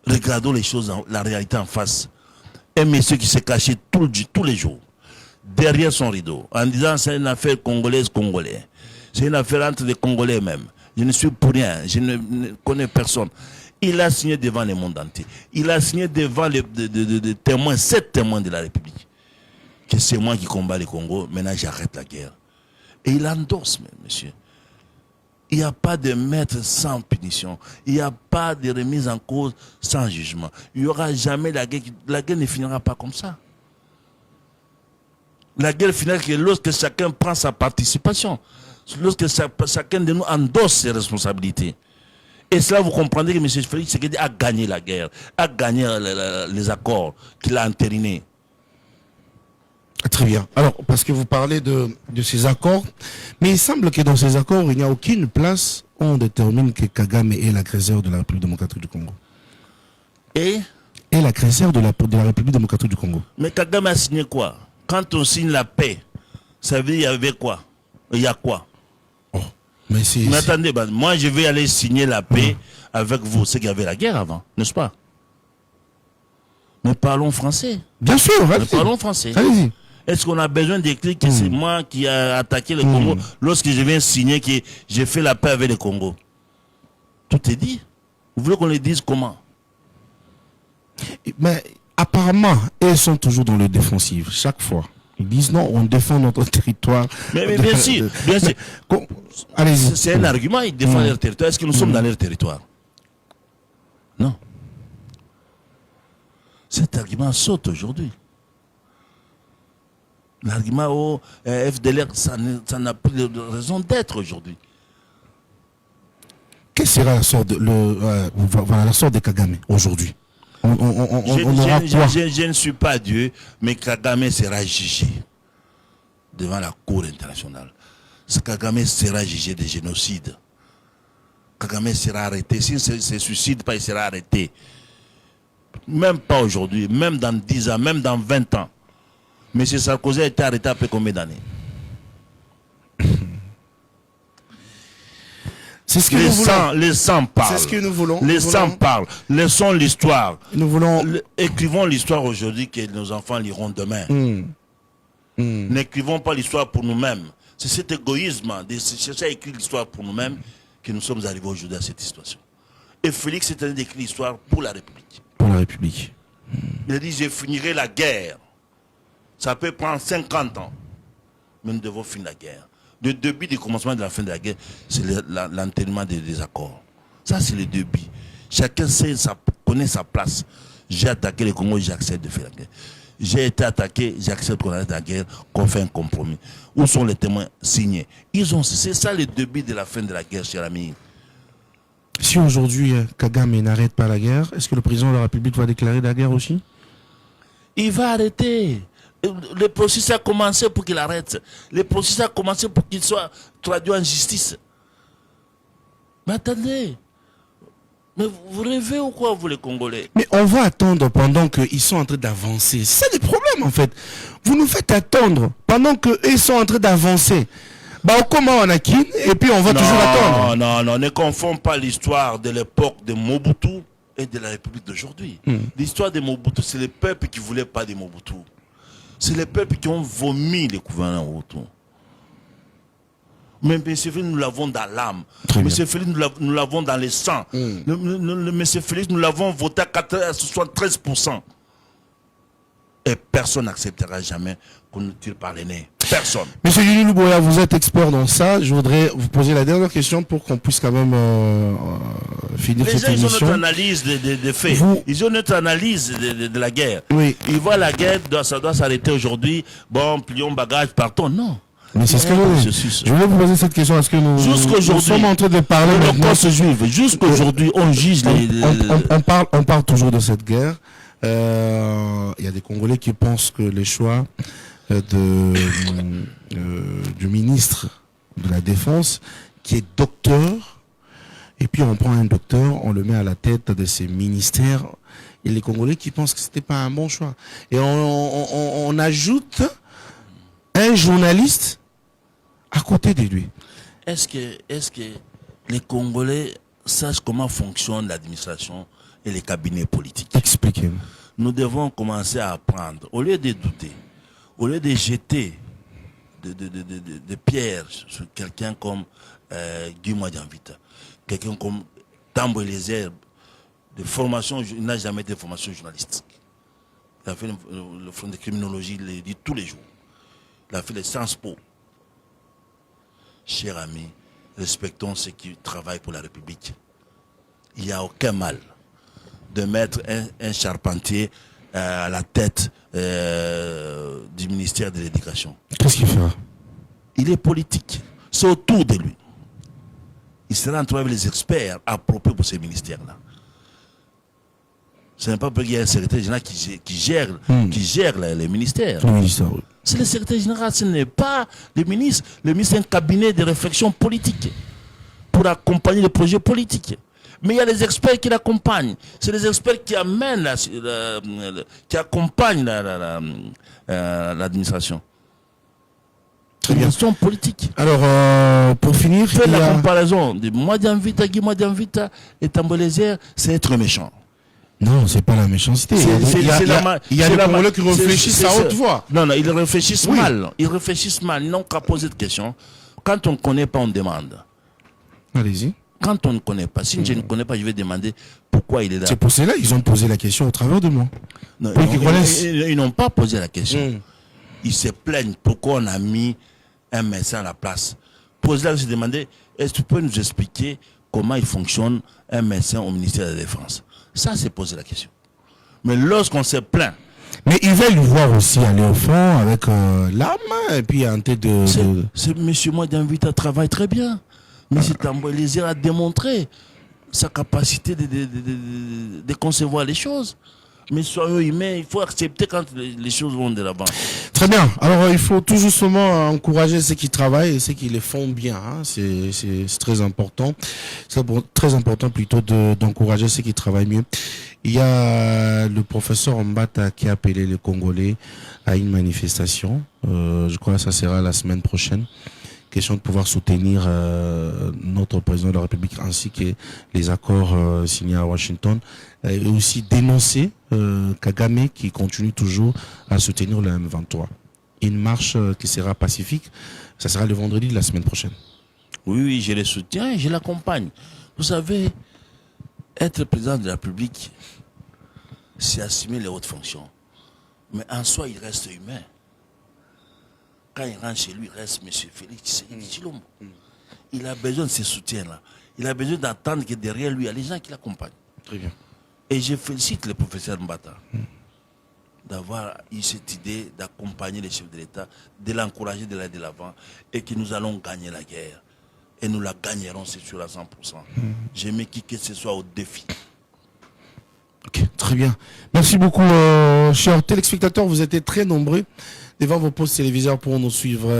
Regardons les choses, la réalité en face. Un monsieur qui s'est caché tous les jours, derrière son rideau, en disant c'est une affaire congolaise-congolais. C'est une affaire entre les Congolais même. Je ne suis pour rien, je ne connais personne. Il a signé devant le monde entier. Il a signé devant les témoins, 7 témoins de la République. Que c'est moi qui combats le Congo, maintenant j'arrête la guerre. Et il endosse, monsieur. Il n'y a pas de maître sans punition. Il n'y a pas de remise en cause sans jugement. Il n'y aura jamais la guerre. La guerre ne finira pas comme ça. La guerre finira que lorsque chacun prend sa participation. Lorsque chacun de nous endosse ses responsabilités. Et cela, vous comprendrez que M. Félix Tshisekedi a gagné la guerre, a gagné les accords qu'il a entérinés. Très bien. Alors, parce que vous parlez de ces accords, mais il semble que dans ces accords, il n'y a aucune place pourquoi on détermine que Kagame est l'agresseur de la République démocratique du Congo? Et l'agresseur de la République démocratique du Congo. Mais Kagame a signé quoi? Quand on signe la paix, ça veut dire il y avait quoi? Il y a quoi? Oh, mais attendez, moi je vais aller signer la paix avec vous. C'est qu'il y avait la guerre avant, n'est-ce pas? Mais parlons français. Bien sûr, parlons français. Allez-y. Est-ce qu'on a besoin d'écrire que c'est moi qui ai attaqué le Congo lorsque je viens signer que j'ai fait la paix avec le Congo? Tout est dit. Vous voulez qu'on le dise comment? Mais apparemment, elles sont toujours dans le défensif, chaque fois. Ils disent non, on défend notre territoire. Mais bien sûr, bien sûr. Allez-y. C'est un argument, ils défendent leur territoire. Est-ce que nous sommes dans leur territoire? Non. Cet argument saute aujourd'hui. L'argument au FDLR, ça n'a plus de raison d'être aujourd'hui. Quelle sera la sorte la sorte de Kagame aujourd'hui? On aura quoi? Je ne suis pas Dieu, mais Kagame sera jugé devant la Cour internationale. Kagame sera jugé de génocide. Kagame sera arrêté. S'il ne se suicide pas, il sera arrêté. Même pas aujourd'hui, même dans 10 ans, même dans 20 ans. M. Sarkozy a été arrêté après combien d'années? C'est ce que nous voulons. Les sangs parlent. C'est ce que nous voulons. Les sangs parlent. Laissons l'histoire. Nous voulons. Écrivons l'histoire aujourd'hui que nos enfants liront demain. N'écrivons pas l'histoire pour nous-mêmes. C'est cet égoïsme de chercher à écrire l'histoire pour nous-mêmes que nous sommes arrivés aujourd'hui à cette situation. Et Félix est en train d'écrire l'histoire pour la République. Pour la République. Il a dit, je finirai la guerre. Ça peut prendre 50 ans. Mais nous devons finir la guerre. Le début du commencement de la fin de la guerre, c'est l'enterrement des désaccords. Ça, c'est le début. Chacun connaît sa place. J'ai attaqué le Congo, j'accepte de faire la guerre. J'ai été attaqué, j'accepte qu'on arrête la guerre, qu'on fait un compromis. Où sont les témoins signés? C'est ça le début de la fin de la guerre, cher ami. Si aujourd'hui Kagame n'arrête pas la guerre, est-ce que le président de la République va déclarer la guerre aussi? Il va arrêter. Le processus a commencé pour qu'il arrête. Le processus a commencé pour qu'il soit traduit en justice. Mais attendez. Mais vous rêvez ou quoi, vous les Congolais? Mais on va attendre pendant qu'ils sont en train d'avancer. C'est ça le problème en fait. Vous nous faites attendre pendant qu'ils sont en train d'avancer. Comment on a qui? Et puis on va toujours attendre. Non, ne confond pas l'histoire de l'époque de Mobutu et de la République d'aujourd'hui. L'histoire de Mobutu, c'est le peuple qui ne voulait pas de Mobutu. C'est les peuples qui ont vomi les gouvernements autour. Mais M. Félix, nous l'avons dans l'âme. M. Félix, nous l'avons dans le sang. M. Félix, nous l'avons voté à 73%. Et personne n'acceptera jamais qu'on nous tire par les nez. Personne. Monsieur Yuli Luboya, vous êtes expert dans ça. Je voudrais vous poser la dernière question pour qu'on puisse quand même finir cette émission. Ils ont notre analyse des faits. Ils ont notre analyse de la guerre. Oui. Ils voient la guerre, ça doit s'arrêter aujourd'hui. Bon, plions bagages, partons. Non. Mais c'est ce que je voulais vous poser cette question. Est-ce que nous sommes en train de parler maintenant se juive. Jusqu'aujourd'hui, on juge on parle toujours de cette guerre. Il y a des Congolais qui pensent que les choix du ministre de la Défense, qui est docteur, et puis on prend un docteur, on le met à la tête de ces ministères, et les Congolais qui pensent que c'était pas un bon choix. Et on ajoute un journaliste à côté de lui. Est-ce que les Congolais sachent comment fonctionne l'administration et les cabinets politiques? Expliquez-nous. Nous devons commencer à apprendre. Au lieu de douter, au lieu de jeter de pierres sur quelqu'un comme Guy Mwadjanvita, quelqu'un comme Tambo Eliezer, il n'a jamais été de formation journalistique. Il a fait le front de criminologie, il le dit tous les jours. Il a fait les Sciences Po. Chers amis, respectons ceux qui travaillent pour la République. Il n'y a aucun mal de mettre un charpentier à la tête du ministère de l'Éducation. Qu'est-ce qu'il fera? Il est politique. C'est autour de lui. Il sera entouré avec les experts appropriés pour ces ministères-là. Ce n'est pas parce qu'il y a un secrétaire général qui gère les ministères. Le ministère, oui. C'est le secrétaire général, ce n'est pas le ministre. Le ministre est un cabinet de réflexion politique. pour accompagner les projets politiques. Mais il y a les experts qui l'accompagnent. C'est les experts qui amènent, qui accompagnent l'administration. Très bien. Question politique. Alors, pour finir, Faites il y la a... comparaison de Mwadiamvita, Guy Mwadiamvita et Tambolézière, c'est être méchant. Non, c'est pas la méchanceté. Il y a des Congolais qui réfléchissent à haute voix. Non, ils réfléchissent Oui. mal. Ils réfléchissent mal. Ils n'ont qu'à poser de questions. Quand on ne connaît pas, on demande. Allez-y. Quand on ne connaît pas, si je ne connais pas, je vais demander pourquoi il est là. C'est pour cela qu'ils ont posé la question au travers de moi. Non, Pour qu'ils connaissent. ils n'ont pas posé la question. Ils se plaignent pourquoi on a mis un médecin à la place. Poser la question, demander, est-ce que tu peux nous expliquer comment il fonctionne un médecin au ministère de la Défense? Ça, c'est poser la question. Mais lorsqu'on se plaint, Mais ils veulent voir aussi aller au fond avec l'arme et puis en tête de... c'est monsieur Mwadiamvita travaille très bien. Mais c'est Tambolézière a démontré sa capacité de concevoir les choses. Mais soyons humains, il faut accepter quand les choses vont de l'avant. Très bien. Alors, il faut tout justement encourager ceux qui travaillent et ceux qui les font bien. Hein. C'est très important. C'est très important plutôt d'encourager ceux qui travaillent mieux. Il y a le professeur Mbata qui a appelé les Congolais à une manifestation. Je crois que ça sera la semaine prochaine. Question de pouvoir soutenir notre président de la République ainsi que les accords signés à Washington et aussi dénoncer Kagame qui continue toujours à soutenir le M23. Une marche qui sera pacifique, ça sera le vendredi de la semaine prochaine. Oui, je les soutiens et je l'accompagne. Vous savez, être président de la République, c'est assumer les hautes fonctions. Mais en soi, il reste humain. Quand il rentre chez lui, il reste M. Félix Tshilombo. Il a besoin de ce soutien-là. Il a besoin d'attendre que derrière lui, il y a les gens qui l'accompagnent. Très bien. Et je félicite le professeur Mbata d'avoir eu cette idée d'accompagner les chefs de l'État, de l'encourager de l'aller de l'avant et que nous allons gagner la guerre. Et nous la gagnerons, c'est sûr, à 100%. J'aimais que ce soit au défi. Ok, très bien. Merci beaucoup, chers téléspectateurs. Vous êtes très nombreux devant vos postes téléviseurs pour nous suivre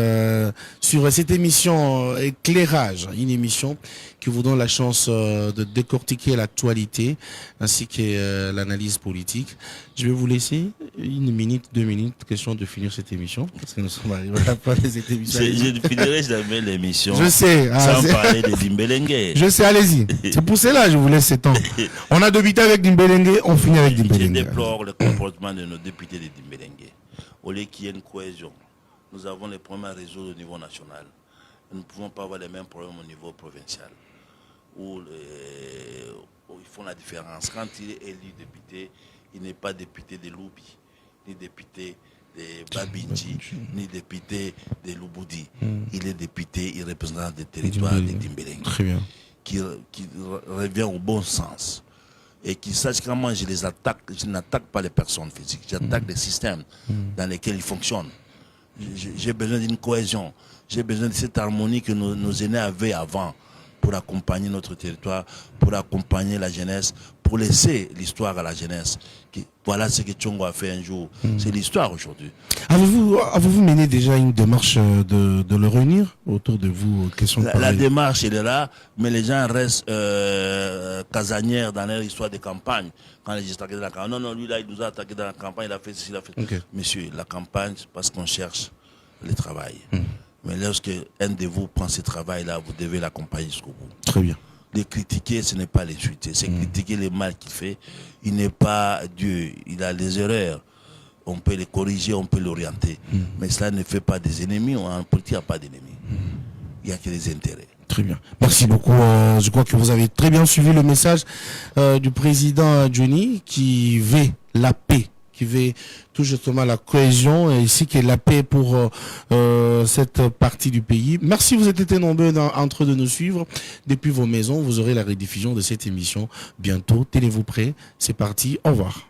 sur cette émission Éclairage, une émission qui vous donne la chance de décortiquer l'actualité ainsi que l'analyse politique. Je vais vous laisser 1 minute, 2 minutes, question de finir cette émission parce que nous sommes arrivés à la fin de cette émission. Je ne finirai jamais l'émission Je sais, sans parler de Dimbélenge. Je sais, allez-y. C'est pour cela que je vous laisse ce temps. On a débuté avec Dimbélenge, on finit avec Je Dimbélenge. déplore le comportement de nos députés de Dimbélenge. Au lieu qu'il y ait une cohésion, nous avons les problèmes à résoudre au niveau national. Nous ne pouvons pas avoir les mêmes problèmes au niveau provincial, où ils font la différence. Quand il est élu député, il n'est pas député de Loubi, ni député de Babinji, ni député de Louboudi. Il est député, il représente des territoires de Dimbélenge. Très bien. Qui revient au bon sens. Et qu'ils sachent comment je les attaque. Je n'attaque pas les personnes physiques, j'attaque les systèmes dans lesquels ils fonctionnent. J'ai besoin d'une cohésion, j'ai besoin de cette harmonie que nos aînés avaient avant pour accompagner notre territoire, pour accompagner la jeunesse, pour laisser l'histoire à la jeunesse. Voilà ce que Tchongo a fait un jour. C'est l'histoire aujourd'hui. Avez-vous mené déjà une démarche de le réunir autour de vous? La démarche, elle est là, mais les gens restent casanières dans leur histoire de campagne. Quand les gens attaquent dans la campagne, non, lui là, il nous a attaqué dans la campagne, il a fait ceci, il a fait... Okay. Monsieur, la campagne, c'est parce qu'on cherche le travail. Mais lorsque un de vous prend ce travail-là, vous devez l'accompagner jusqu'au bout. Très bien. Les critiquer, ce n'est pas les insulter, c'est critiquer les mal qu'il fait. Il n'est pas Dieu, il a des erreurs. On peut les corriger, on peut l'orienter. Mais cela ne fait pas des ennemis. En politique, il n'y a pas d'ennemis. Il n'y a que des intérêts. Très bien. Merci beaucoup. Je crois que vous avez très bien suivi le message du président Johnny qui veut la paix, qui veut tout justement la cohésion et ici qui est la paix pour cette partie du pays. Merci, vous êtes été nombreux en train de nous suivre depuis vos maisons. Vous aurez la rediffusion de cette émission bientôt. Tenez-vous prêts. C'est parti. Au revoir.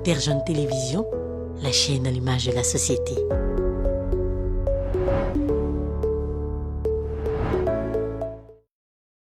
Terre Jeune Télévision, la chaîne à l'image de la société.